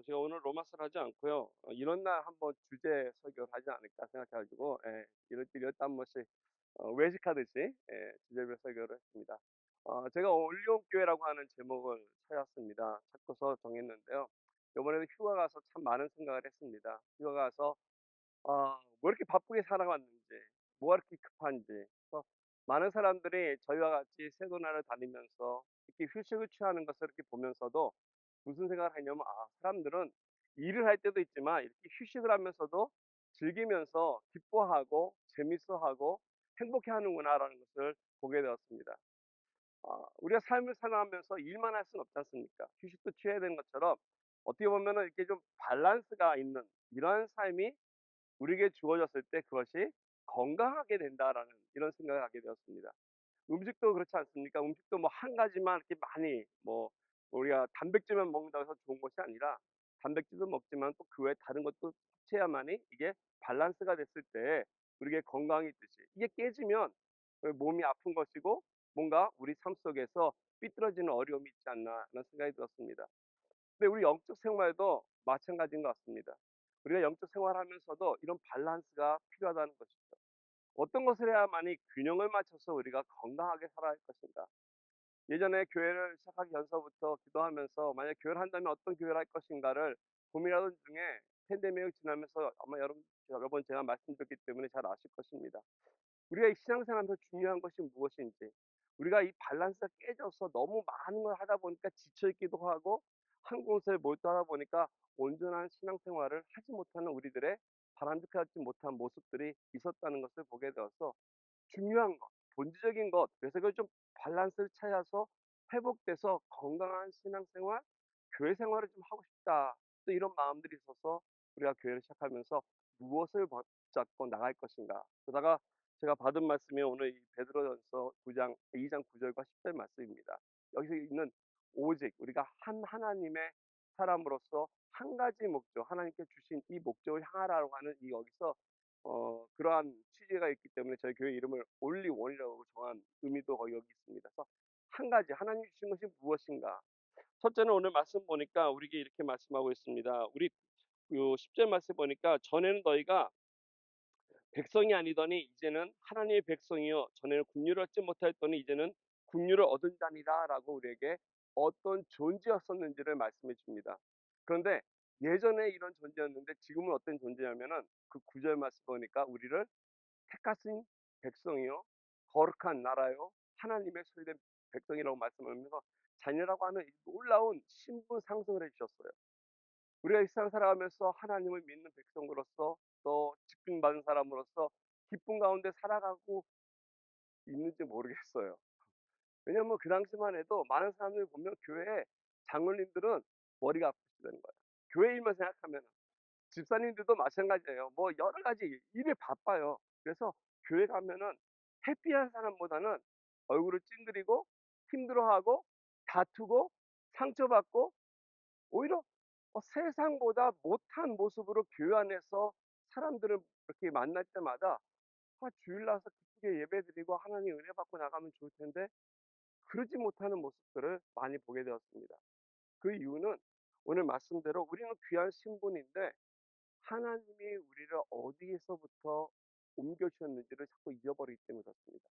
제가 오늘 로마서를 하지 않고요. 이런 날 한번 주제 설교를 하지 않을까 생각해 가지고 이럴 때 한 번씩 외식하듯이 주제별 설교를 했습니다. 제가 올리온 교회라고 하는 제목을 찾았습니다. 찾고서 정했는데요. 이번에도 휴가 가서 참 많은 생각을 했습니다. 휴가 가서 왜 이렇게 바쁘게 살아왔는지, 뭐가 이렇게 급한지. 그래서 많은 사람들이 저희와 같이 세도나를 다니면서 이렇게 휴식을 취하는 것을 이렇게 보면서도 무슨 생각을 했냐면, 사람들은 일을 할 때도 있지만 이렇게 휴식을 하면서도 즐기면서 기뻐하고 재밌어하고 행복해하는구나라는 것을 보게 되었습니다. 우리가 삶을 살아가면서 일만 할 수는 없지 않습니까? 휴식도 취해야 되는 것처럼 어떻게 보면은 이렇게 좀 밸런스가 있는 이러한 삶이 우리에게 주어졌을 때 그것이 건강하게 된다라는 이런 생각을 하게 되었습니다. 음식도 그렇지 않습니까? 음식도 뭐 한 가지만 이렇게 많이 뭐 우리가 단백질만 먹는다고 해서 좋은 것이 아니라 단백질도 먹지만 또 그 외에 다른 것도 섭취해야만이 이게 밸런스가 됐을 때 우리에게 건강이 있듯이 이게 깨지면 몸이 아픈 것이고 뭔가 우리 삶 속에서 삐뚤어지는 어려움이 있지 않나 라는 생각이 들었습니다. 근데 우리 영적 생활도 마찬가지인 것 같습니다. 우리가 영적 생활하면서도 이런 밸런스가 필요하다는 것이죠. 어떤 것을 해야만이 균형을 맞춰서 우리가 건강하게 살아갈 것인가. 예전에 교회를 시작하기 전서부터 기도하면서 만약 교회를 한다면 어떤 교회를 할 것인가를 고민하던 중에 팬데믹을 지나면서 아마 여러 번 제가 말씀드렸기 때문에 잘 아실 것입니다. 우리가 이 신앙생활에서 중요한 것이 무엇인지, 우리가 이 밸런스가 깨져서 너무 많은 걸 하다 보니까 지쳐 있기도 하고 한 곳에 몰두하다 보니까 온전한 신앙생활을 하지 못하는 우리들의 바람직하지 못한 모습들이 있었다는 것을 보게 되어서 중요한 것, 본질적인 것, 그래서 그걸 좀 밸런스를 찾아서 회복돼서 건강한 신앙생활, 교회 생활을 좀 하고 싶다. 또 이런 마음들이 있어서 우리가 교회를 시작하면서 무엇을 붙잡고 나갈 것인가. 그러다가 제가 받은 말씀이 오늘 이 베드로전서 9장 2장 9절과 10절 말씀입니다. 여기서 있는 오직 우리가 한 하나님의 사람으로서 한 가지 목적, 하나님께 주신 이 목적을 향하라고 하는 이 여기서 그러한 취지가 있기 때문에 저희 교회 이름을 only one이라고 정한 의미도 거기 여기 있습니다. 그래서 한 가지 하나님이 주신 것이 무엇인가? 첫째는 오늘 말씀 보니까 우리에게 이렇게 말씀하고 있습니다. 우리 요 10절 말씀 보니까 전에는 너희가 백성이 아니더니 이제는 하나님의 백성이요 전에는 국류를 얻지 못하였더니 이제는 국류를 얻은 자니라라고 우리에게 어떤 존재였었는지를 말씀해 줍니다. 그런데 예전에 이런 존재였는데 지금은 어떤 존재냐면은 그 9절 말씀 보니까 우리를 택하신 백성이요 거룩한 나라요 하나님의 소유된 백성이라고 말씀하면서 자녀라고 하는 이 놀라운 신분 상승을 해 주셨어요. 우리가 이 세상 살아가면서 하나님을 믿는 백성으로서 또 직분받은 사람으로서 기쁨 가운데 살아가고 있는지 모르겠어요. 왜냐면 그 당시만 해도 많은 사람들이 보면 교회에 장로님들은 머리가 아프시다는 거예요. 교회 일만 생각하면 집사님들도 마찬가지예요. 뭐 여러 가지 일이 바빠요. 그래서 교회 가면은 해피한 사람보다는 얼굴을 찡그리고 힘들어하고 다투고 상처받고 오히려 세상보다 못한 모습으로 교회 안에서 사람들을 이렇게 만날 때마다 주일 나와서 기쁘게 예배드리고 하나님 은혜 받고 나가면 좋을 텐데 그러지 못하는 모습들을 많이 보게 되었습니다. 그 이유는 오늘 말씀대로 우리는 귀한 신분인데 하나님이 우리를 어디에서부터 옮겨 주셨는지를 자꾸 잊어버리기 때문에 그렇습니다.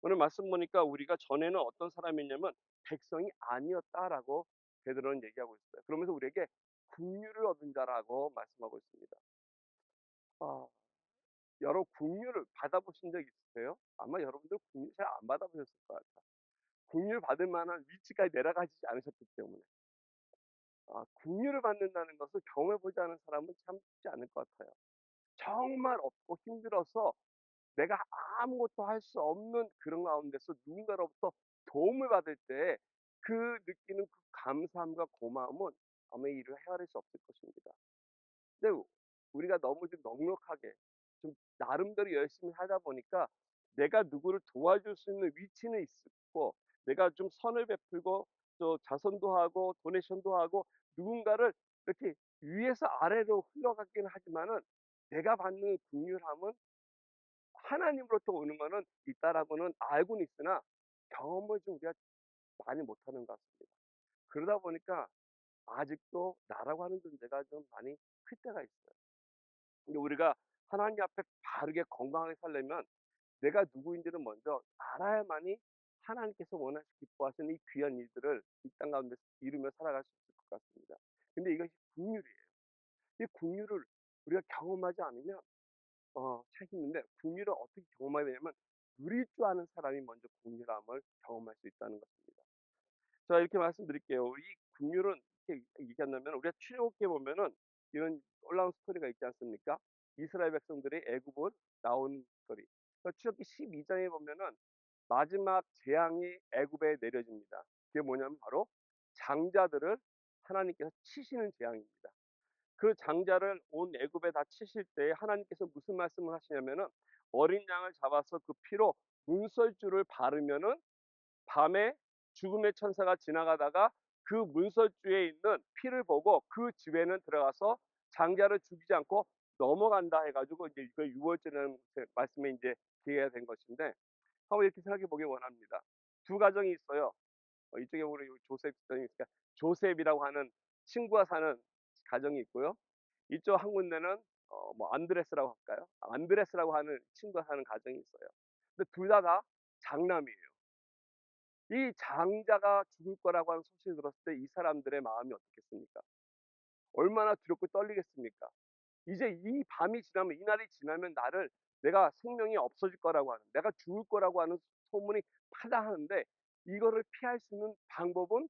오늘 말씀 보니까 우리가 전에는 어떤 사람이냐면 백성이 아니었다라고 베드로는 얘기하고 있어요. 그러면서 우리에게 국류를 얻은 자라고 말씀하고 있습니다. 아, 여러 국류를 받아보신 적 있으세요? 아마 여러분들 국류 잘 안 받아보셨을 것 같아요. 국류를 받을 만한 위치까지 내려가지 않으셨기 때문에. 국류를 받는다는 것을 경험해보지 않은 사람은 참 쉽지 않을 것 같아요. 정말 없고 힘들어서 내가 아무것도 할 수 없는 그런 가운데서 누군가로부터 도움을 받을 때 그 느끼는 그 감사함과 고마움은 아마 이를 헤아릴 수 없을 것입니다. 근데 우리가 너무 좀 넉넉하게 좀 나름대로 열심히 하다 보니까 내가 누구를 도와줄 수 있는 위치는 있고 내가 좀 선을 베풀고 또 자선도 하고 도네이션도 하고 누군가를 이렇게 위에서 아래로 흘러가기는 하지만은 내가 받는 긍휼함은 하나님으로부터 오는 거는 있다라고는 알고는 있으나 경험을 좀 우리가 많이 못하는 것 같습니다. 그러다 보니까 아직도 나라고 하는 존재가 좀 많이 클 때가 있어요. 근데 우리가 하나님 앞에 바르게 건강하게 살려면 내가 누구인지를 먼저 알아야만이 하나님께서 원하시고 기뻐하시는 이 귀한 일들을 이 땅 가운데서 이루며 살아갈 수 있을 것 같습니다. 근데 이것이 국률이에요. 이 국률을 우리가 경험하지 않으면 참 힘든데, 국률을 어떻게 경험하게 되냐면 누릴 줄 아는 사람이 먼저 국률함을 경험할 수 있다는 것입니다. 자, 이렇게 말씀드릴게요. 이 국률은 어떻게 얘기한다면 우리가 출애굽기에 보면은 이런 놀라운 스토리가 있지 않습니까? 이스라엘 백성들이 애굽을 나온 스토리. 출애굽기 12장에 보면은 마지막 재앙이 애굽에 내려집니다. 그게 뭐냐면 바로 장자들을 하나님께서 치시는 재앙입니다. 그 장자를 온 애굽에 다 치실 때 하나님께서 무슨 말씀을 하시냐면은 어린 양을 잡아서 그 피로 문설주를 바르면은 밤에 죽음의 천사가 지나가다가 그 문설주에 있는 피를 보고 그 집에는 들어가서 장자를 죽이지 않고 넘어간다 해가지고 이제 이거 유월절이라는 말씀에 이제 기회가 된 것인데, 한번 이렇게 생각해 보기 원합니다. 두 가정이 있어요. 이쪽에 우리 조셉 가정이 있으니까 조셉이라고 하는 친구가 사는 가정이 있고요. 이쪽 한 군데는 뭐 안드레스라고 할까요? 안드레스라고 하는 친구가 사는 가정이 있어요. 근데 둘 다 장남이에요. 이 장자가 죽을 거라고 하는 소식을 들었을 때 이 사람들의 마음이 어떻겠습니까? 얼마나 두렵고 떨리겠습니까? 이제 이 밤이 지나면, 이 날이 지나면 나를, 내가 생명이 없어질 거라고 하는, 내가 죽을 거라고 하는 소문이 파다하는데, 이거를 피할 수 있는 방법은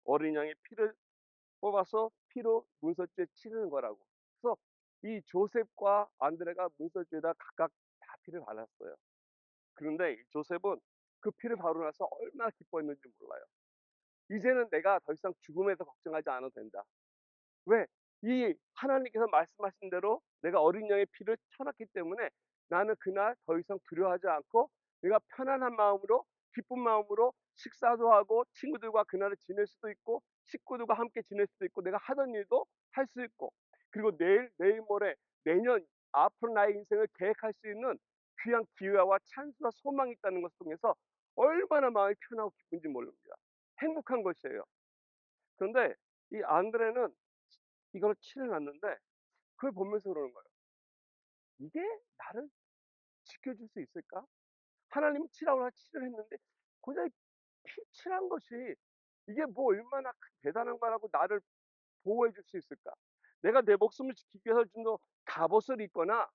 어린 양의 피를 뽑아서 피로 문설주에 치르는 거라고. 그래서 이 조셉과 안드레가 문설주에다 각각 다 피를 발랐어요. 그런데 이 조셉은 그 피를 바르고 나서 얼마나 기뻐했는지 몰라요. 이제는 내가 더 이상 죽음에서 걱정하지 않아도 된다. 왜? 이 하나님께서 말씀하신 대로 내가 어린 양의 피를 쳐놨기 때문에 나는 그날 더 이상 두려워하지 않고 내가 편안한 마음으로, 기쁜 마음으로 식사도 하고 친구들과 그날을 지낼 수도 있고 식구들과 함께 지낼 수도 있고 내가 하던 일도 할 수 있고, 그리고 내일 모레 내년 앞으로 나의 인생을 계획할 수 있는 귀한 기회와 찬스와 소망이 있다는 것을 통해서 얼마나 마음이 편하고 기쁜지 모릅니다. 행복한 것이에요. 그런데 이 안드레는 이걸 칠해놨는데 그걸 보면서 그러는 거예요. 이게 나를 지켜줄 수 있을까? 하나님은 치라고 칠을 했는데 고작 칠한 것이 이게 뭐 얼마나 대단한 거라고 나를 보호해 줄 수 있을까? 내가 내 목숨을 지키기 위해서 좀 더 갑옷을 입거나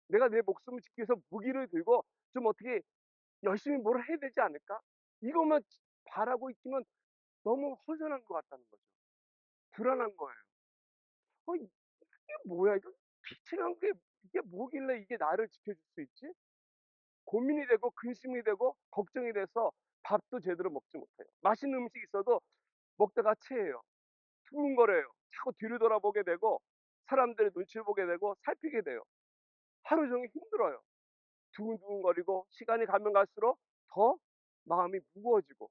내가 내 목숨을 지키기 위해서 무기를 들고 좀 어떻게 열심히 뭘 해야 되지 않을까? 이것만 바라고 있기는 너무 허전한 것 같다는 거죠. 불안한 거예요. 이게 뭐야? 이거 피칠한 게 이게 뭐길래 이게 나를 지켜줄 수 있지? 고민이 되고 근심이 되고 걱정이 돼서 밥도 제대로 먹지 못해요. 맛있는 음식 있어도 먹다가 체해요. 두근거려요. 자꾸 뒤를 돌아보게 되고 사람들의 눈치를 보게 되고 살피게 돼요. 하루 종일 힘들어요. 두근두근거리고 시간이 가면 갈수록 더 마음이 무거워지고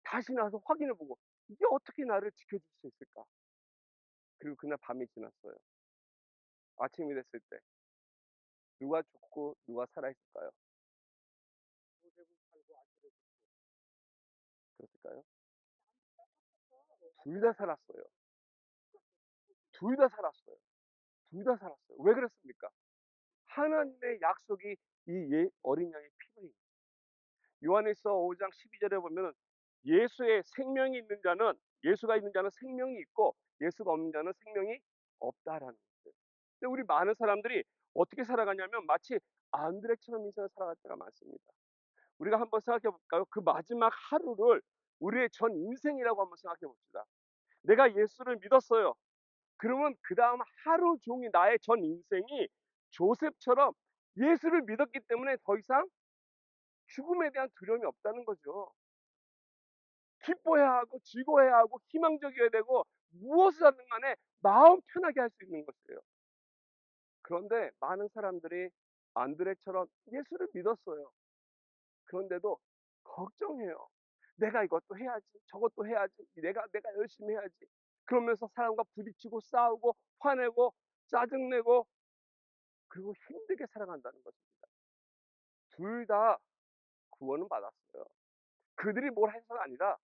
다시 나서 확인해 보고 이게 어떻게 나를 지켜줄 수 있을까? 그리고 그날 밤이 지났어요. 아침이 됐을 때 누가 죽고 누가 살아있을까요? 그랬을까요? 둘 다 살았어요. 둘 다 살았어요. 둘 다 살았어요. 왜 그랬습니까? 하나님의 약속이 이 어린 양의 피로. 요한일서 5장 12절에 보면 예수의 생명이 있는 자는, 예수가 있는 자는 생명이 있고 예수가 없는 자는 생명이 없다라는 거예요. 근데 우리 많은 사람들이 어떻게 살아가냐면 마치 안드레처럼 인생을 살아갈 때가 많습니다. 우리가 한번 생각해 볼까요? 그 마지막 하루를 우리의 전 인생이라고 한번 생각해 봅시다. 내가 예수를 믿었어요. 그러면 그 다음 하루 종일 나의 전 인생이 조셉처럼 예수를 믿었기 때문에 더 이상 죽음에 대한 두려움이 없다는 거죠. 기뻐해야 하고 즐거워해야 하고 희망적이어야 되고 무엇을 하든 간에 마음 편하게 할 수 있는 것이에요. 그런데 많은 사람들이 안드레처럼 예수를 믿었어요. 그런데도 걱정해요. 내가 이것도 해야지, 저것도 해야지, 내가 열심히 해야지. 그러면서 사람과 부딪히고 싸우고 화내고 짜증내고 그리고 힘들게 살아간다는 것입니다. 둘 다 구원은 받았어요. 그들이 뭘 해서가 아니라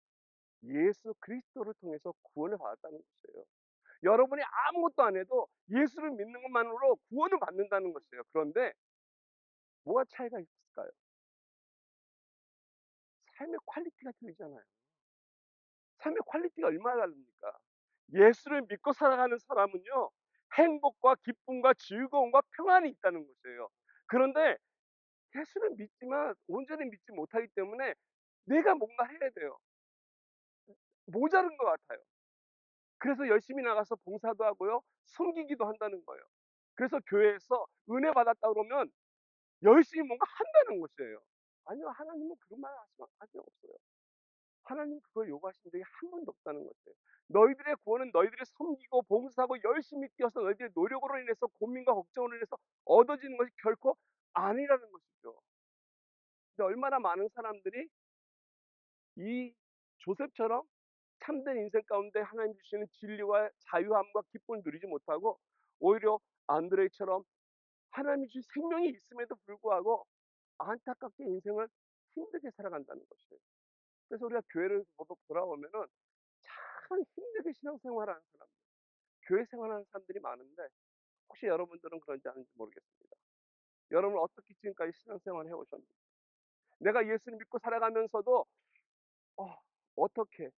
예수 그리스도를 통해서 구원을 받았다는 것이에요. 여러분이 아무것도 안 해도 예수를 믿는 것만으로 구원을 받는다는 것이에요. 그런데 뭐가 차이가 있을까요? 삶의 퀄리티가 틀리잖아요. 삶의 퀄리티가 얼마나 다릅니까? 예수를 믿고 살아가는 사람은요, 행복과 기쁨과 즐거움과 평안이 있다는 것이에요. 그런데 예수를 믿지만 온전히 믿지 못하기 때문에 내가 뭔가 해야 돼요. 모자른 것 같아요. 그래서 열심히 나가서 봉사도 하고요, 섬기기도 한다는 거예요. 그래서 교회에서 은혜 받았다 그러면 열심히 뭔가 한다는 것이에요. 아니요, 하나님은 그런 말 하신 적 없어요. 하나님은 그걸 요구하신 적이 한 번도 없다는 것이에요. 너희들의 구원은 너희들이 섬기고 봉사하고 열심히 뛰어서 너희들의 노력으로 인해서 고민과 걱정으로 인해서 얻어지는 것이 결코 아니라는 것이죠. 근데 얼마나 많은 사람들이 이 조셉처럼 참된 인생 가운데 하나님 주시는 진리와 자유함과 기쁨을 누리지 못하고 오히려 안드레이처럼 하나님이 주신 생명이 있음에도 불구하고 안타깝게 인생을 힘들게 살아간다는 것이에요. 그래서 우리가 교회를 돌아오면은 참 힘들게 신앙생활하는 사람들, 교회 생활하는 사람들이 많은데 혹시 여러분들은 그런지 아닌지 모르겠습니다. 여러분 어떻게 지금까지 신앙생활을 해오셨는지. 내가 예수를 믿고 살아가면서도 어, 어떻게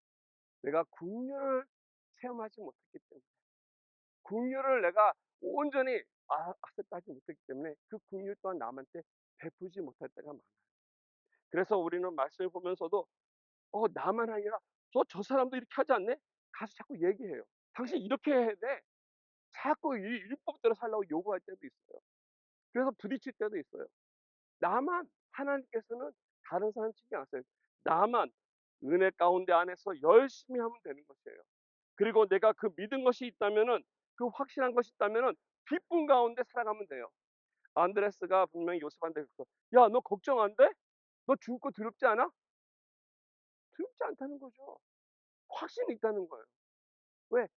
내가 긍휼을 체험하지 못했기 때문에 긍휼을 내가 온전히 악셉하지 못했기 때문에 그 긍휼 또한 남한테 베푸지 못할 때가 많아요. 그래서 우리는 말씀을 보면서도 나만 아니라 저 사람도 이렇게 하지 않네? 가서 자꾸 얘기해요. 당신 이렇게 해야 돼. 자꾸 이 율법대로 살라고 요구할 때도 있어요. 그래서 부딪힐 때도 있어요. 나만 하나님께서는 다른 사람 신경 안 써요. 나만 은혜 가운데 안에서 열심히 하면 되는 것이에요. 그리고 내가 그 믿은 것이 있다면은 그 확신한 것이 있다면은 기쁨 가운데 살아가면 돼요. 안드레스가 분명히 요셉한테 그랬어. "야, 너 걱정 안 돼? 너 죽을 거 두렵지 않아?" 두렵지 않다는 거죠. 확신이 있다는 거예요. 왜?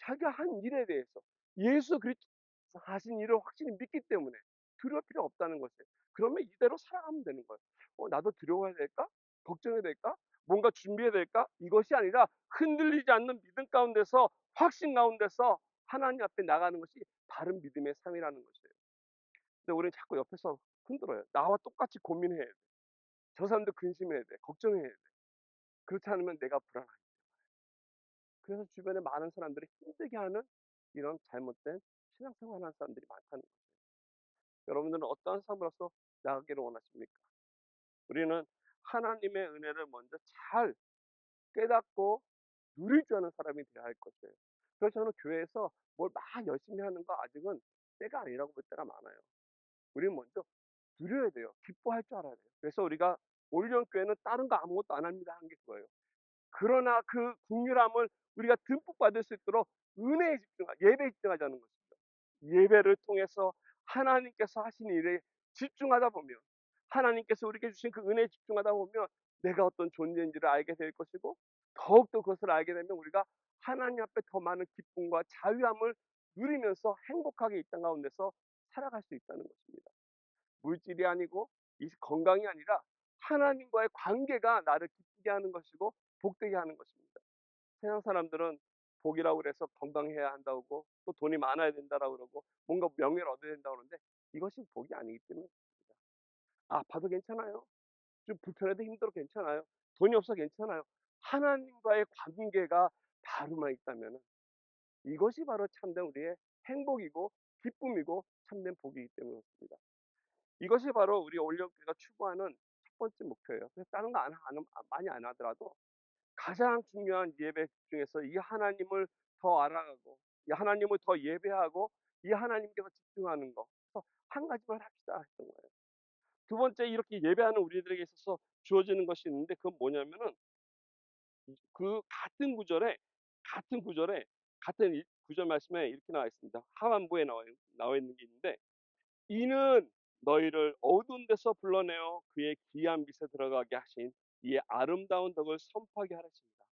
자기가 한 일에 대해서 예수 그리스도 하신 일을 확실히 믿기 때문에 두려울 필요 없다는 것이에요. 그러면 이대로 살아가면 되는 거예요. 나도 두려워해야 될까? 걱정해야 될까? 뭔가 준비해야 될까? 이것이 아니라 흔들리지 않는 믿음 가운데서 확신 가운데서 하나님 앞에 나가는 것이 바른 믿음의 삶이라는 것이에요. 근데 우리는 자꾸 옆에서 흔들어요. 나와 똑같이 고민해야 돼. 저 사람도 근심해야 돼. 걱정해야 돼. 그렇지 않으면 내가 불안하다. 그래서 주변에 많은 사람들이 힘들게 하는 이런 잘못된 신앙생활하는 사람들이 많다는 거예요. 여러분들은 어떠한 삶으로서 나가기를 원하십니까? 우리는 하나님의 은혜를 먼저 잘 깨닫고 누릴 줄 아는 사람이 되어야 할 것이에요. 그래서 저는 교회에서 뭘 막 열심히 하는 거 아직은 때가 아니라고 볼 때가 많아요. 우리는 먼저 누려야 돼요. 기뻐할 줄 알아야 돼요. 그래서 우리가 올리온 교회는 다른 거 아무것도 안 합니다 한 게 그거예요. 그러나 그 긍휼함을 우리가 듬뿍 받을 수 있도록 은혜에 예배에 집중하자는 것이죠. 예배를 통해서 하나님께서 하신 일에 집중하다 보면 하나님께서 우리에게 주신 그 은혜에 집중하다 보면 내가 어떤 존재인지를 알게 될 것이고 더욱더 그것을 알게 되면 우리가 하나님 앞에 더 많은 기쁨과 자유함을 누리면서 행복하게 이 땅 가운데서 살아갈 수 있다는 것입니다. 물질이 아니고 이 건강이 아니라 하나님과의 관계가 나를 기쁘게 하는 것이고 복되게 하는 것입니다. 세상 사람들은 복이라고 그래서 건강해야 한다고 또 돈이 많아야 된다라고 그러고 뭔가 명예를 얻어야 된다고 그러는데 이것이 복이 아니기 때문에 그렇습니다. 아파도 괜찮아요. 좀 불편해도 힘들어 괜찮아요. 돈이 없어 괜찮아요. 하나님과의 관계가 바로만 있다면 이것이 바로 참된 우리의 행복이고 기쁨이고 참된 복이기 때문에 그렇습니다. 이것이 바로 우리 올림픽가 추구하는 첫 번째 목표예요. 그래서 다른 거 많이 안 하더라도 가장 중요한 예배 중에서 이 하나님을 더 알아가고 이 하나님을 더 예배하고 이 하나님께서 집중하는 거. 그래서 한 가지만 합시다 했던 거예요. 두 번째 이렇게 예배하는 우리들에게 있어서 주어지는 것이 있는데 그건 뭐냐면은 그 같은 구절 말씀에 이렇게 나와 있습니다. 하반부에 나와 있는 게 있는데 이는 너희를 어두운 데서 불러내어 그의 귀한 빛에 들어가게 하신 이의 아름다운 덕을 선포하게 하셨습니다.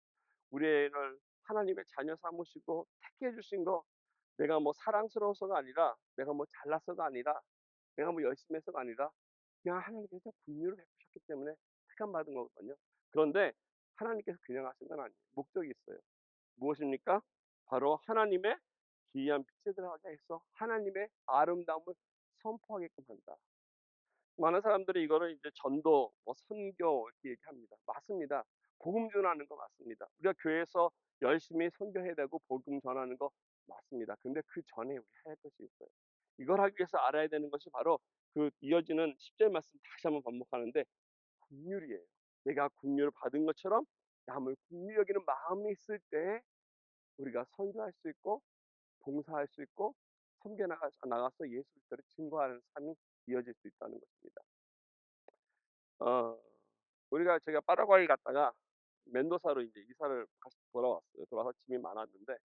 우리를 하나님의 자녀 삼으시고 택해 주신 거 내가 뭐 사랑스러워서가 아니라 내가 뭐 잘나서가 아니라 내가 뭐 열심히 해서가 아니라 그냥 하나님께서 긍휼을 베푸셨기 때문에 택함 받은 거거든요. 그런데 하나님께서 그냥 하신 건 아니에요. 목적이 있어요. 무엇입니까? 바로 하나님의 기이한 빛에 들어가게 해서 하나님의 아름다움을 선포하게끔 한다. 많은 사람들이 이거를 이제 전도, 뭐 선교 이렇게 얘기합니다. 맞습니다. 복음 전하는 거 맞습니다. 우리가 교회에서 열심히 선교해야 되고 복음 전하는 거 맞습니다. 근데 그 전에 우리 해야 할 것이 있어요. 이걸 하기 위해서 알아야 되는 것이 바로 그 이어지는 10절 말씀 다시 한번 반복하는데 긍휼이에요. 내가 긍휼을 받은 것처럼 남을 긍휼히 여기는 마음이 있을 때 우리가 선교할 수 있고 봉사할 수 있고 섬겨 나가서 예수 그리스도를 증거하는 삶이 이어질 수 있다는 것입니다. 어, 우리가 제가 파라과이 갔다가 멘도사로 이제 이사를 다시 돌아왔어요. 돌아와서 짐이 많았는데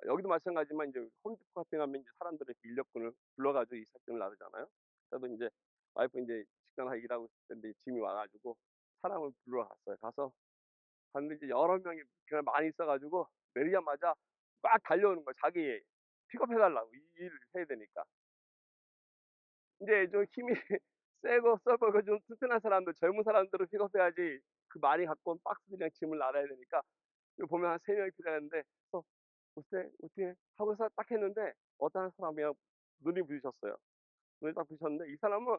여기도 마찬가지지만 이제 홈디포 같은 데 가면 이제 사람들을 이렇게 인력군을 불러가지고 이삿짐을 나르잖아요. 저도 이제 와이프 이제 직장 일하고 있을 때인데 짐이 와가지고 사람을 불러 갔어요. 가서 갔는데 이제 여러 명이 그냥 많이 있어가지고 내리자마자 막 달려오는 거야. 자기 픽업해달라고 이 일을 해야 되니까. 이제 좀 힘이 세고 썩고 좀 튼튼한 사람들, 젊은 사람들을 픽업해야지 그 많이 갖고 온 박스들이랑 짐을 나눠야 되니까 이거 보면 한 3명이 필요했는데 글쎄 어떻게 하고서 딱 했는데 어떤 사람이 눈이 부딪혔어요. 눈이 딱 부딪혔는데 이 사람은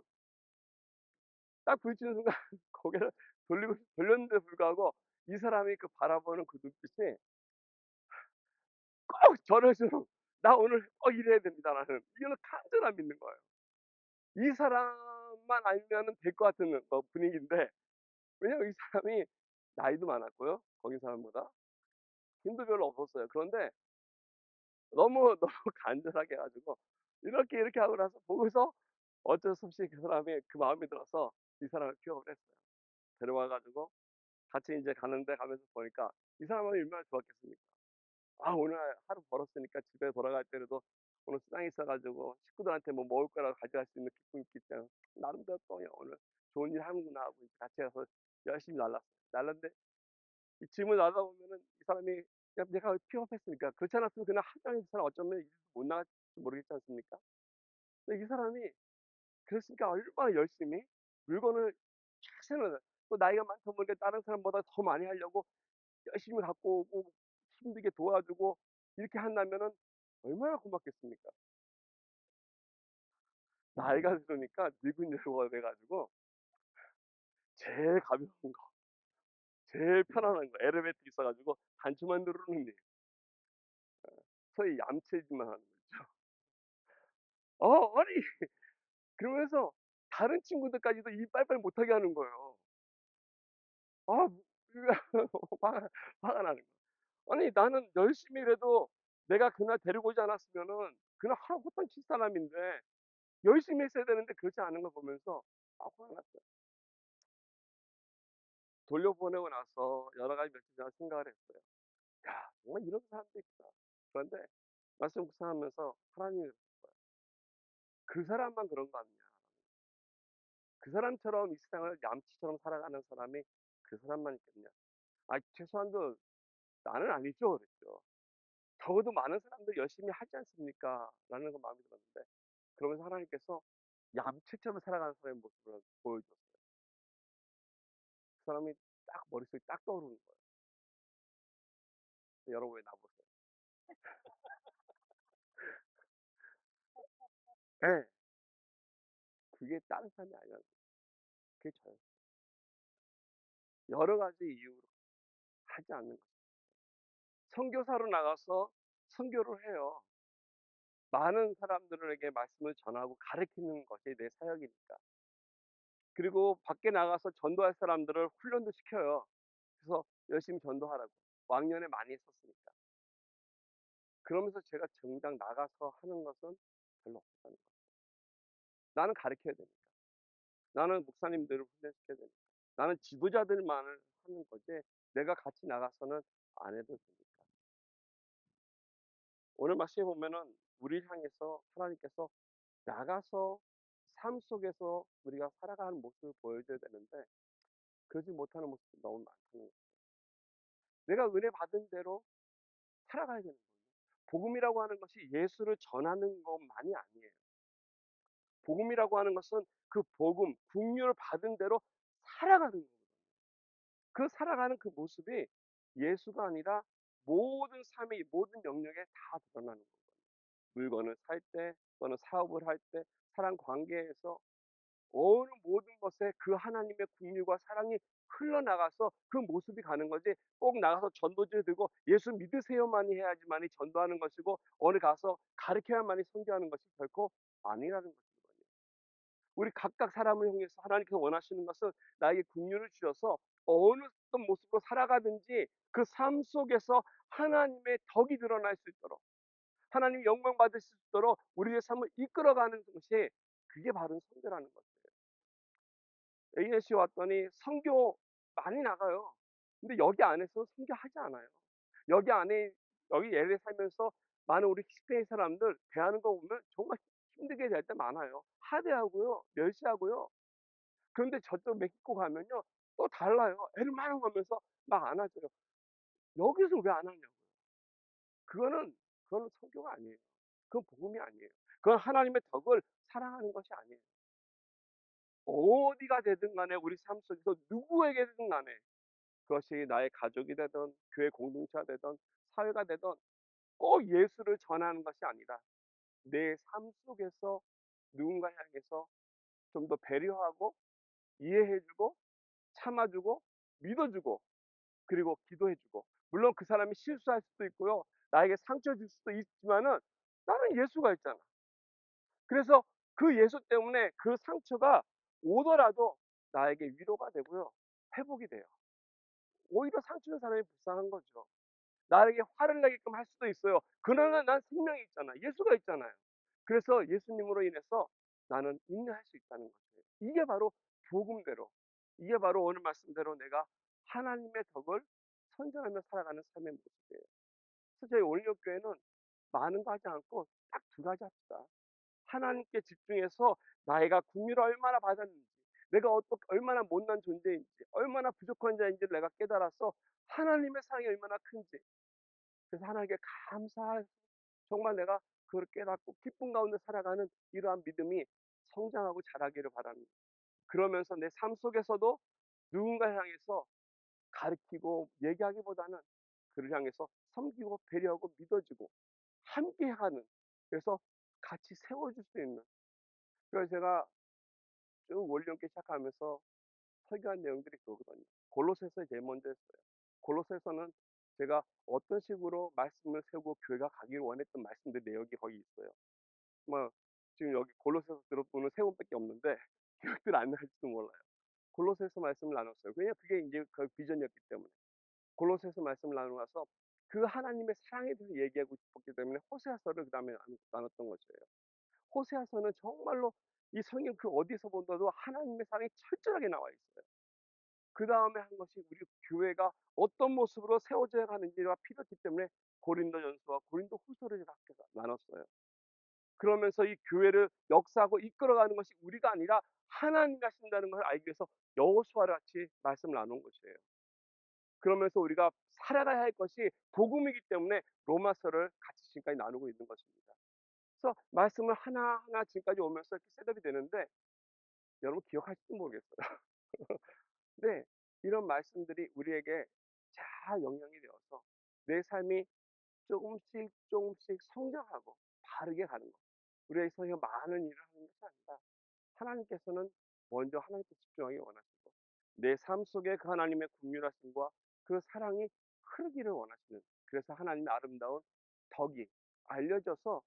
딱 부딪히는 순간 고개를 돌렸는데도 불구하고 이 사람이 그 바라보는 그 눈빛이 꼭 저를 좀 나 오늘 꼭 이래야 됩니다 나는 이거는 간절함 있는 거예요. 이 사람만 아니면 될 것 같은 분위기인데 왜냐면 이 사람이 나이도 많았고요. 거기 사람보다 힘도 별로 없었어요. 그런데 너무 너무 간절하게 해 가지고 이렇게 하고 나서 보고서 어쩔 수 없이 그 사람이 그 마음이 들어서 이 사람을 픽업을 했어요. 데려와 가지고 같이 인제 가는데 가면서 보니까 이 사람은 얼마나 좋았겠습니까. 아 오늘 하루 벌었으니까 집에 돌아갈 때라도 오늘 수당이 있어 가지고 식구들한테 뭐 먹을 거라도 가져갈 수 있는 기쁨이 있겠잖아요. 나름대로 또 오늘 좋은 일 하는구나 하고 이제 같이 가서 열심히 날랐어요. 날랐는데 이 짐을 나르다 보면은 이 사람이 그냥 내가 픽업했으니까 그렇지 않았으면 그날 하루 종일 이 사람 어쩌면 일도 못 나갈지 모르겠지 않습니까? 근데 이 사람이 그랬으니까 얼마나 열심히 물건을 쫙 세워또 나이가 많다 보니까 다른 사람보다 더 많이 하려고 열심히 갖고 오고 힘들게 도와주고 이렇게 한다면은 얼마나 고맙겠습니까? 나이가 들으니까 늙은 여우가 돼 가지고 제일 가벼운 거, 제일 편안한 거 엘리베이터 있어 가지고 단추만 누르는 일. 소위 얌체질만 하는 거죠. 아니 그러면서 다른 친구들까지도 일 빨리빨리 못하게 하는 거예요. 아 화가 화가 나는 거예요. 아니 나는 열심히 일해도 내가 그날 데리고 오지 않았으면은 그날 하루 호통 칠 사람인데 열심히 했어야 되는데 그렇지 않은 걸 보면서 화가 났어요. 돌려보내고 나서 여러 가지 며칠 지나서 생각을 했어요. '야 정말 이런 사람도 있구나.' 그런데 말씀 묵상하면서 하나님이 그 사람만 그런 거 아니냐. 그 사람처럼 이 세상을 얌치처럼 살아가는 사람이 그 사람만 있겠냐. 아 최소한도 나는 아니죠 그랬죠. 적어도 많은 사람들이 열심히 하지 않습니까? 라는 그 마음이 들었는데 그러면서 하나님께서 얌체처럼 살아가는 사람의 모습을 보여줬어요. 그 사람이 딱 머릿속에 딱 떠오르는 거예요. 여러분 왜 나보세요? 예. 그게 다른 사람이 아니라 그게 저예요. 여러 가지 이유로 하지 않는 거죠. 선교사로 나가서 선교를 해요. 많은 사람들에게 말씀을 전하고 가르치는 것이 내 사역이니까. 그리고 밖에 나가서 전도할 사람들을 훈련도 시켜요. 그래서 열심히 전도하라고. 왕년에 많이 했었으니까. 그러면서 제가 정작 나가서 하는 것은 별로 없었다는 거예요. 나는 가르쳐야 되니까. 나는 목사님들을 훈련시켜야 되니까. 나는 지도자들만을 하는 거지 내가 같이 나가서는 안 해도 되니까. 오늘 말씀에 보면은 우리를 향해서 하나님께서 나가서 삶 속에서 우리가 살아가는 모습을 보여줘야 되는데 그러지 못하는 모습이 너무 많다는 거예요. 내가 은혜 받은 대로 살아가야 되는 거예요. 복음이라고 하는 것이 예수를 전하는 것만이 아니에요. 복음이라고 하는 것은 그 복음, 국류를 받은 대로 살아가는 거예요. 그 살아가는 그 모습이 예수가 아니라 모든 삶의 모든 영역에 다 드러나는 거예요. 물건을 살 때 또는 사업을 할 때 사람 관계에서 어느 모든 것에 그 하나님의 국률과 사랑이 흘러나가서 그 모습이 가는 거지, 꼭 나가서 전도지를 들고 "예수 믿으세요."만이 해야지만이 전도하는 것이고 어디 가서 가르쳐야만이 선교하는 것이 결코 아니라는 것이거든요. 우리 각각 사람을 향해서 하나님께서 원하시는 것은 나에게 국률을 주셔서 어느 어떤 모습으로 살아가든지 그 삶 속에서 하나님의 덕이 드러날 수 있도록, 하나님 영광 받으실 수 있도록 우리의 삶을 이끌어가는 것이, 그게 바른 선교라는 거예요. ANC 왔더니 선교 많이 나가요. 근데 여기 안에서 선교하지 않아요. 여기 안에, 여기 LA 살면서 많은 우리 히스패닉 사람들 대하는 거 보면 정말 힘들게 대할 때 많아요. 하대하고요. 멸시하고요. 그런데 저쪽 멕시코 가면요, 또 달라요. 애를 막 하면서 막 안아줘요. 여기서 왜 안 하냐고요. 그거는 선교가 아니에요. 그건 복음이 아니에요. 그건 하나님의 덕을 사랑하는 것이 아니에요. 어디가 되든 간에 우리 삶 속에서 누구에게든 간에, 그것이 나의 가족이 되든 교회 공동체가 되든 사회가 되든 꼭 예수를 전하는 것이 아니라 내 삶 속에서 누군가 향해서 좀 더 배려하고 이해해 주고 참아 주고 믿어 주고 그리고 기도해 주고, 물론 그 사람이 실수할 수도 있고요. 나에게 상처 줄 수도 있지만은 나는 예수가 있잖아. 그래서 그 예수 때문에 그 상처가 오더라도 나에게 위로가 되고요. 회복이 돼요. 오히려 상처 준 사람이 불쌍한 거죠. 나에게 화를 내게끔 할 수도 있어요. 그러나 난 생명이 있잖아. 예수가 있잖아요. 그래서 예수님으로 인해서 나는 인내할 수 있다는 거죠. 이게 바로 복음대로, 이게 바로 오늘 말씀대로 내가 하나님의 덕을 선전하며 살아가는 삶의 모습이에요. 그래서 저희 올리브교회는 많은 거 하지 않고 딱 두 가지 합시다. 하나님께 집중해서 나이가 국리를 얼마나 받았는지, 내가 얼마나 못난 존재인지, 얼마나 부족한 자인지를 내가 깨달아서 하나님의 사랑이 얼마나 큰지, 그래서 하나님께 감사해서 정말 내가 그걸 깨닫고 기쁨 가운데 살아가는 이러한 믿음이 성장하고 자라기를 바랍니다. 그러면서 내 삶 속에서도 누군가 향해서 가르치고 얘기하기보다는 그를 향해서 섬기고 배려하고 믿어주고 함께하는, 그래서 같이 세워줄 수 있는, 그래서 제가 쭉 원리함께 시작하면서 설교한 내용들이 그거거든요. 골로새서 제일 먼저 했어요. 골로새서는 제가 어떤 식으로 말씀을 세우고 교회가 가기를 원했던 말씀들 내역이 거기 있어요. 뭐 지금 여기 골로새서 들어보는 세 분밖에 없는데 기억들 안 날지도 몰라요. 골로새서 말씀을 나눴어요. 왜냐면 그게 이제 그 비전이었기 때문에. 골로새서 말씀을 나누고 나서 그 하나님의 사랑에 대해서 얘기하고 싶었기 때문에 호세아서를 그다음에 나눴던 것이에요. 호세아서는 정말로 이 성경 그 어디서 본다도 하나님의 사랑이 철저하게 나와 있어요. 그 다음에 한 것이 우리 교회가 어떤 모습으로 세워져야 하는지가 필요했기 때문에 고린도전서와 고린도후서를 이렇게 나눴어요. 그러면서 이 교회를 역사하고 이끌어가는 것이 우리가 아니라 하나님이 하신다는 것을 알기 위해서 여호수아를 같이 말씀을 나눈 것이에요. 그러면서 우리가 살아가야 할 것이 복음이기 때문에 로마서를 같이 지금까지 나누고 있는 것입니다. 그래서 말씀을 하나하나 지금까지 오면서 이렇게 셋업이 되는데 여러분 기억하실지 모르겠어요. 네, 이런 말씀들이 우리에게 잘 영향이 되어서 내 삶이 조금씩 조금씩 성장하고 바르게 가는 것. 우리의 성에 많은 일을 하는 것이 아니라 하나님께서는 먼저 하나님께 집중하기 원하시고 내 삶 속에 그 하나님의 국률하심과 그 사랑이 흐르기를 원하시는, 그래서 하나님의 아름다운 덕이 알려져서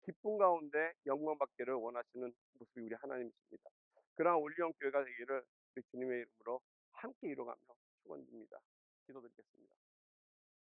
기쁨 가운데 영광 받기를 원하시는 모습이 우리 하나님이십니다. 그러한 올리온 교회가 되기를 우리 주님의 이름으로 함께 이뤄가며 축원드립니다. 기도드리겠습니다.